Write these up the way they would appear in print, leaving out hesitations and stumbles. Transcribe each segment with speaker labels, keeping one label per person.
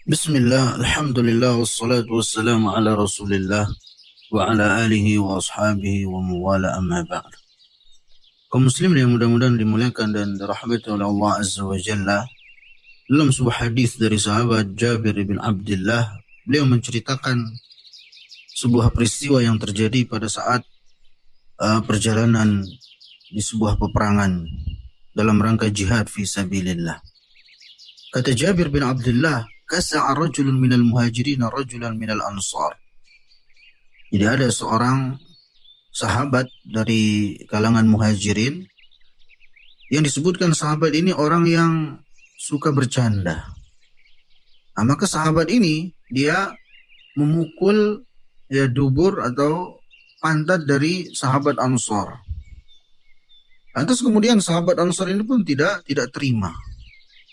Speaker 1: Bismillah, alhamdulillah, wassalatu wassalamu ala rasulillah wa ala alihi wa ashabihi wa mawala amma ba'd. Kaum muslim yang mudah-mudahan dimuliakan dan dirahmati oleh Allah Azza wa Jalla, dalam sebuah hadis dari sahabat Jabir bin Abdullah, beliau menceritakan sebuah peristiwa yang terjadi pada saat perjalanan di sebuah peperangan dalam rangka jihad fi sabilillah. Kata Jabir bin Abdullah, kasa'a rajulun minal muhajirin rajulan minal ansar. Jadi ada seorang sahabat dari kalangan muhajirin yang disebutkan sahabat ini orang yang suka bercanda. Nah, maka sahabat ini dia memukul dubur atau pantat dari sahabat Ansar. Lantas kemudian sahabat Ansar ini pun tidak terima.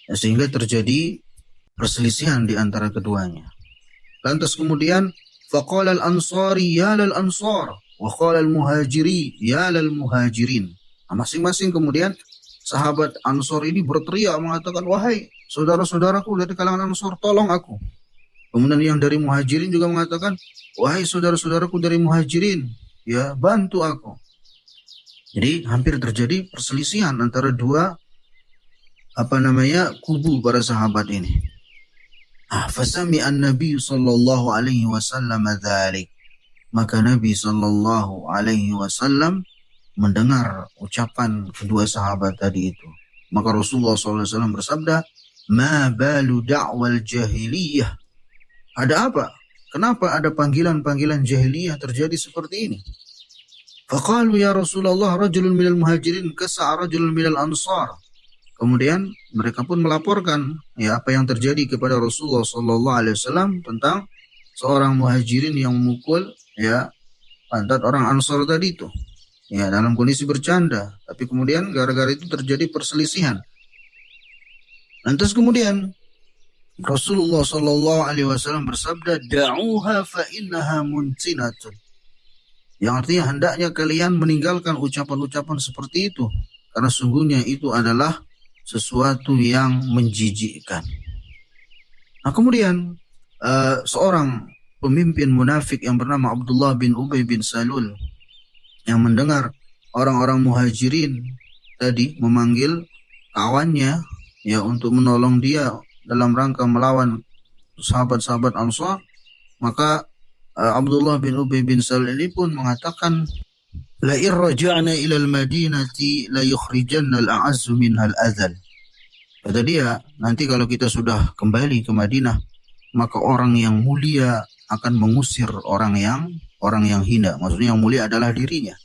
Speaker 1: Sehingga terjadi perselisihan di antara keduanya. Lantas kemudian faqala al-ansari ya lal ansar wa qala al-muhajiri ya lal muhajirin. Nah, masing-masing kemudian sahabat Ansar ini berteriak mengatakan, wahai saudara-saudaraku dari kalangan Ansar, tolong aku. Kemudian yang dari muhajirin juga mengatakan, wahai saudara-saudaraku dari muhajirin, ya bantu aku. Jadi hampir terjadi perselisihan antara dua kubu para sahabat ini. Fasami an-nabi sallallahu alaihi wasallam dzalik. Maka Nabi sallallahu alaihi wasallam mendengar ucapan kedua sahabat tadi itu. Maka Rasulullah sallallahu alaihi wasallam bersabda, "Ma balu da'wal jahiliyah?" Ada apa? Kenapa ada panggilan-panggilan jahiliyah terjadi seperti ini? Faqalu ya Rasulullah rajulun minal muhajirin kasa'a rajulun minal ansar. Kemudian mereka pun melaporkan apa yang terjadi kepada Rasulullah sallallahu alaihi wasallam tentang seorang muhajirin yang memukul pantat orang Ansar tadi itu. Ya, dalam kondisi bercanda, tapi kemudian gara-gara itu terjadi perselisihan. Lantas kemudian Rasulullah sallallahu alaihi wasallam bersabda, "Da'uha fa innaha muntinatun." Yang artinya hendaknya kalian meninggalkan ucapan-ucapan seperti itu, karena sungguhnya itu adalah sesuatu yang menjijikkan. Nah, kemudian seorang pemimpin munafik yang bernama Abdullah bin Ubay bin Salul yang mendengar orang-orang muhajirin tadi memanggil kawannya untuk menolong dia dalam rangka melawan sahabat-sahabat Ansar, maka Abdullah bin Ubay bin Salul ini pun mengatakan, la in raja'na ila al-madinati la yukhrijanna al-a'azzu minha al-adhal. Kata dia, nanti kalau kita sudah kembali ke Madinah, maka orang yang mulia akan mengusir orang yang hina. Maksudnya yang mulia adalah dirinya.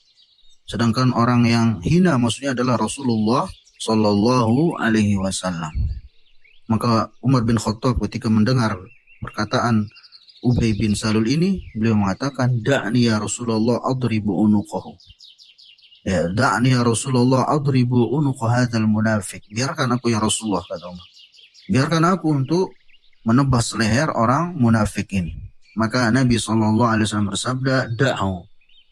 Speaker 1: Sedangkan orang yang hina maksudnya adalah Rasulullah sallallahu alaihi wasallam. Maka Umar bin Khattab ketika mendengar perkataan Ubay bin Salul ini, beliau mengatakan, da'ni ya Rasulullah adribu unuqahu. Ya, da'ni ya Rasulullah adribu unuqa hadzal munafiq. Biarkan aku ya Rasulullah, kata Umar. Biarkan aku untuk menebas leher orang munafik ini. Maka Nabi SAW bersabda, da'u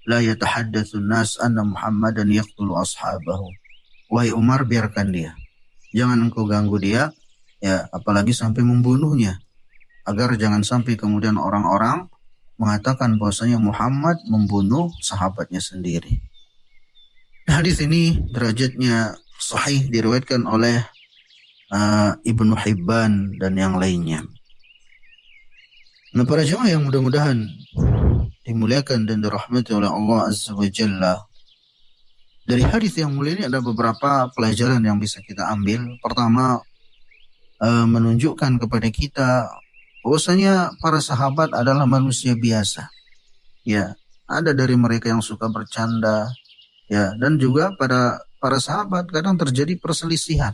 Speaker 1: la yatahaddatsun nas anna Muhammadan yaqtulu ashabahu. Wahai Umar, biarkan dia. Jangan engkau ganggu dia, apalagi sampai membunuhnya. Agar jangan sampai kemudian orang-orang mengatakan bahwasanya Muhammad membunuh sahabatnya sendiri. Hadis ini derajatnya sahih, diriwayatkan oleh Ibnu Hibban dan yang lainnya. Nah, para jemaah yang mudah-mudahan dimuliakan dan dirahmati oleh Allah Azza wa Jalla, dari hadis yang mulia ini ada beberapa pelajaran yang bisa kita ambil. Pertama, menunjukkan kepada kita bahwasanya para sahabat adalah manusia biasa. Ya, ada dari mereka yang suka bercanda, dan juga pada para sahabat kadang terjadi perselisihan.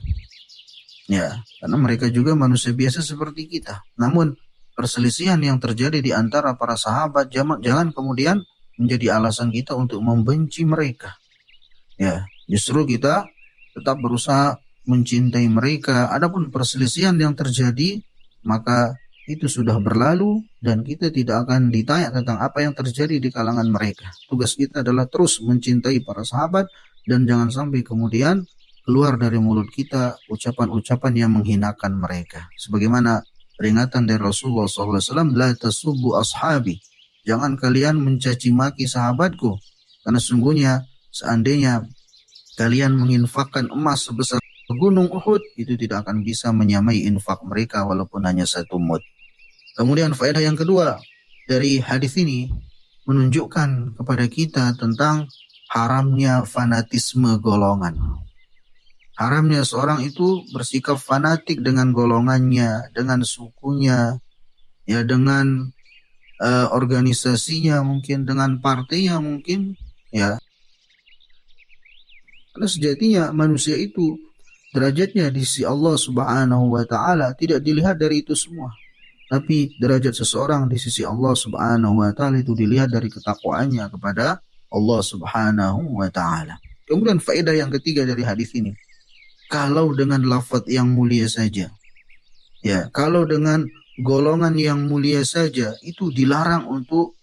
Speaker 1: Ya, karena mereka juga manusia biasa seperti kita. Namun perselisihan yang terjadi di antara para sahabat jangan kemudian menjadi alasan kita untuk membenci mereka. Ya, justru kita tetap berusaha mencintai mereka. Adapun perselisihan yang terjadi, maka itu sudah berlalu dan kita tidak akan ditanya tentang apa yang terjadi di kalangan mereka. Tugas kita adalah terus mencintai para sahabat dan jangan sampai kemudian keluar dari mulut kita ucapan-ucapan yang menghinakan mereka. Sebagaimana peringatan dari Rasulullah SAW, la tasubbu ashabi, jangan kalian mencaci maki sahabatku, karena sungguhnya seandainya kalian menginfakkan emas sebesar gunung Uhud, itu tidak akan bisa menyamai infak mereka walaupun hanya 1 mud. Kemudian faedah yang kedua dari hadis ini menunjukkan kepada kita tentang haramnya fanatisme golongan. Haramnya seorang itu bersikap fanatik dengan golongannya, dengan sukunya, ya dengan organisasinya mungkin, dengan partainya mungkin, ya. Karena sejatinya manusia itu derajatnya di sisi Allah Subhanahu wa taala tidak dilihat dari itu semua. Tapi derajat seseorang di sisi Allah Subhanahu wa taala itu dilihat dari ketakwaannya kepada Allah Subhanahu wa taala. Kemudian faedah yang ketiga dari hadis ini, kalau dengan lafaz yang mulia saja, ya, kalau dengan golongan yang mulia saja itu dilarang untuk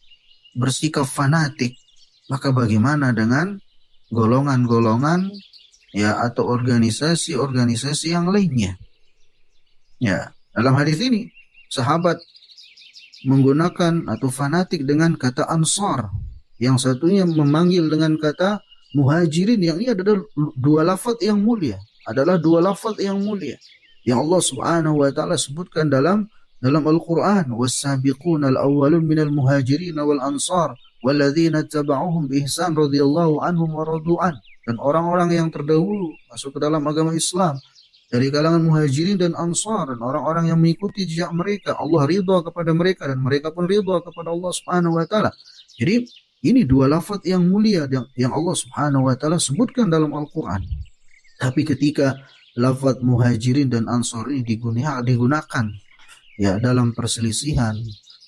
Speaker 1: bersikap fanatik, maka bagaimana dengan golongan-golongan, ya, atau organisasi-organisasi yang lainnya? Ya, dalam hadis ini sahabat menggunakan atau fanatik dengan kata Ansar, yang satunya memanggil dengan kata Muhajirin, yang ini adalah dua lafaz yang mulia, yang Allah Subhanahu wa taala sebutkan dalam Al-Qur'an, was-sabiquna al-awwalun minal muhajirin wal ansar walladzina tabauhum bi ihsan radhiyallahu anhum wa radu'an, dan orang-orang yang terdahulu masuk ke dalam agama Islam dari kalangan muhajirin dan ansar, dan orang-orang yang mengikuti jejak mereka, Allah ridha kepada mereka dan mereka pun ridha kepada Allah Subhanahu wa taala. Jadi ini dua lafaz yang mulia yang Allah Subhanahu wa taala sebutkan dalam Al-Qur'an. Tapi ketika lafaz muhajirin dan ansar ini digunakan, ya, dalam perselisihan,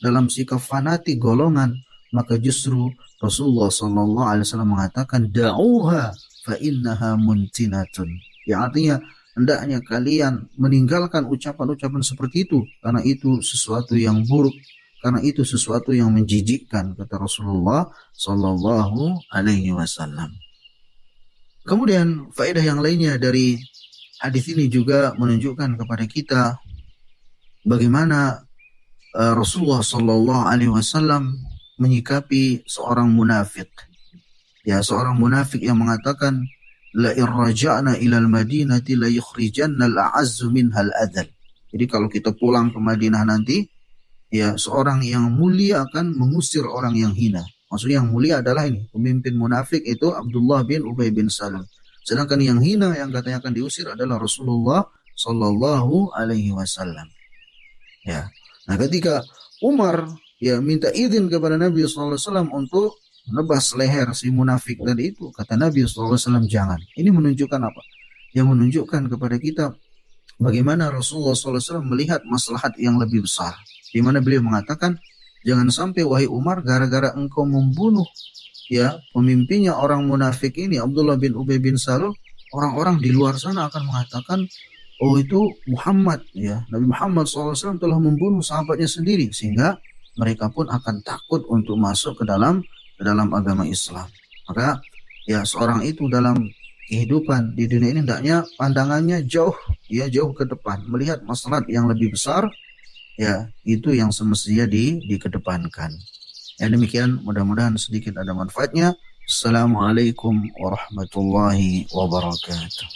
Speaker 1: dalam sikap fanatik golongan, maka justru Rasulullah SAW mengatakan da'uha fa innaha muntinatun. Ya, artinya hendaknya kalian meninggalkan ucapan-ucapan seperti itu, karena itu sesuatu yang buruk, karena itu sesuatu yang menjijikkan, kata Rasulullah Sallallahu Alaihi Wasallam. Kemudian faedah yang lainnya dari hadis ini juga menunjukkan kepada kita bagaimana Rasulullah Sallallahu Alaihi Wasallam menyikapi seorang munafik. Ya, seorang munafik yang mengatakan la irja'na ilal madinati la yukhrijanna al-a'azzu minhal adhal. Jadi kalau kita pulang ke Madinah nanti, ya, seorang yang mulia akan mengusir orang yang hina. Maksudnya yang mulia adalah ini, pemimpin munafik itu Abdullah bin Ubay bin Salul. Sedangkan yang hina yang katanya akan diusir adalah Rasulullah Sallallahu Alaihi Wasallam. Ya. Nah, ketika Umar, ya, minta izin kepada Nabi Sallallahu Alaihi Wasallam untuk nebas leher si munafik tadi itu, kata Nabi SAW, jangan. Ini menunjukkan apa? Yang menunjukkan kepada kita bagaimana Rasulullah SAW melihat maslahat yang lebih besar, di mana beliau mengatakan, jangan sampai wahai Umar, gara-gara engkau membunuh, ya, pemimpinnya orang munafik ini Abdullah bin Ubay bin Salul, orang-orang di luar sana akan mengatakan, oh itu Muhammad, ya, Nabi Muhammad SAW telah membunuh sahabatnya sendiri, sehingga mereka pun akan takut untuk masuk ke dalam agama Islam. Maka, ya, seorang itu dalam kehidupan di dunia ini hendaknya pandangannya jauh ke depan, melihat maslahat yang lebih besar, ya, itu yang semestinya dikedepankan. Ya, demikian, mudah-mudahan sedikit ada manfaatnya. Assalamualaikum warahmatullahi wabarakatuh.